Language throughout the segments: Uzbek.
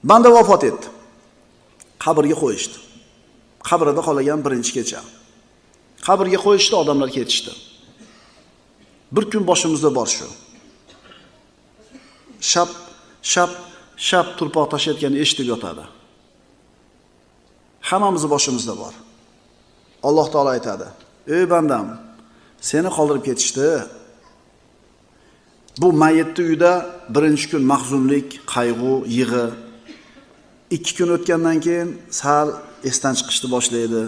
Banda vafot etdi. Qabrga qo'yishdi. Qabrida qolgan birinchi kecha. Qabrga qo'yishdi, odamlar ketishdi. Bir kun boshimizda bor shu. Shap turpoq tashayotganini eshitib yotadi. Hammamiz boshimizda bor. Alloh taolo aytadi: "Ey bandam, seni qoldirib ketishdi. Bu mayitni uyda birinchi kun mahzunlik, qayg'u, yig'i. 2 kun o'tgandan keyin sal esdan chiqishni boshlaydi.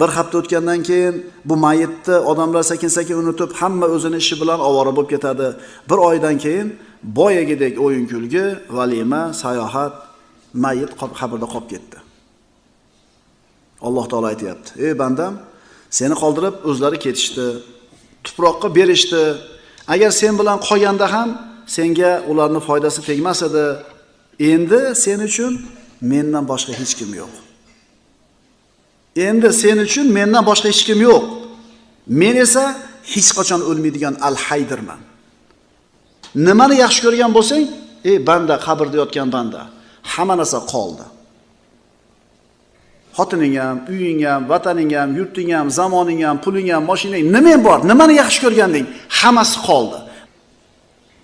Bir hafta o'tgandan keyin bu mayitni odamlar sekin-sekin unutib, hamma o'zini ishi bilan ovora bo'lib ketadi. Bir oydan keyin boyagidek o'yin-kulgi, valima, sayohat, mayit qabrda qolib ketdi." Alloh taolo aytayapti: "Ey bandam, seni qoldirib o'zlari ketishdi, tuproqqa berishdi. Agar sen bilan qolganda ham senga ularning foydasi tegmas edi. Endi sen uchun mendan boshqa hech kim yo'q. Endi sen uchun mendan boshqa hech kim yo'q. Men esa hech qachon o'lmaydigan al-haydirman. Nimani yaxshi ko'rgan bo'lsang, ey banda, qabrda yotgan banda, hamma narsa qoldi. Xotining ham, uying ham, vataning ham, yurting ham, zamoning ham, puling ham, mashinang, nimang bor? Nimani yaxshi ko'rganding? Hammasi qoldi.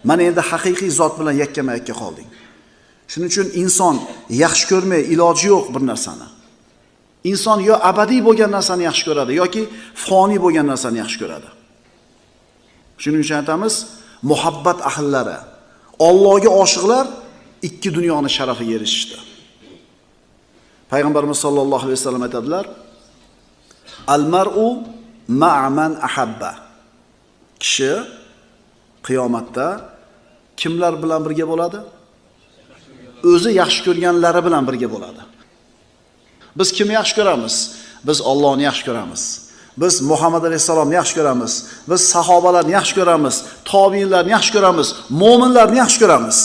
Mana endi haqiqiy zot bilan yakkama-yakka qolding. Shuning uchun inson yaxshi ko'rmay iloji yo'q bir narsani. Inson yo abadiy bo'lgan narsani yaxshi ko'radi yoki foniy bo'lgan narsani yaxshi ko'radi. Shuning uchun aytamiz, muhabbat ahllari, Allohga oshiqlar ikki dunyoning sharafiga erishishdi. Payg'ambarimiz sollallohu alayhi vasallam aytadilar: "Al-mar'u ma'a man ahabba." Kishi qiyomatda kimlar bilan birga bo'ladi? O'zi yaxshi ko'rganlari bilan birga bo'ladi. Biz kimni yaxshi ko'ramiz? Biz Allohni yaxshi ko'ramiz. Biz Muhammad alayhisalomni yaxshi ko'ramiz. Biz sahobalarni yaxshi ko'ramiz. Tobiinlarni yaxshi ko'ramiz. Mo'minlarni yaxshi ko'ramiz.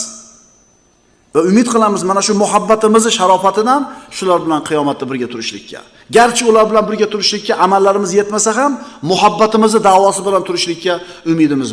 Va umid qilamiz mana shu muhabbatimizni sharofatidan shular bilan qiyomatda birga turishlikka. Garchi ular bilan birga turishlikka amallarimiz yetmasa ham, muhabbatimizni da'vosi bilan turishlikka umidimiz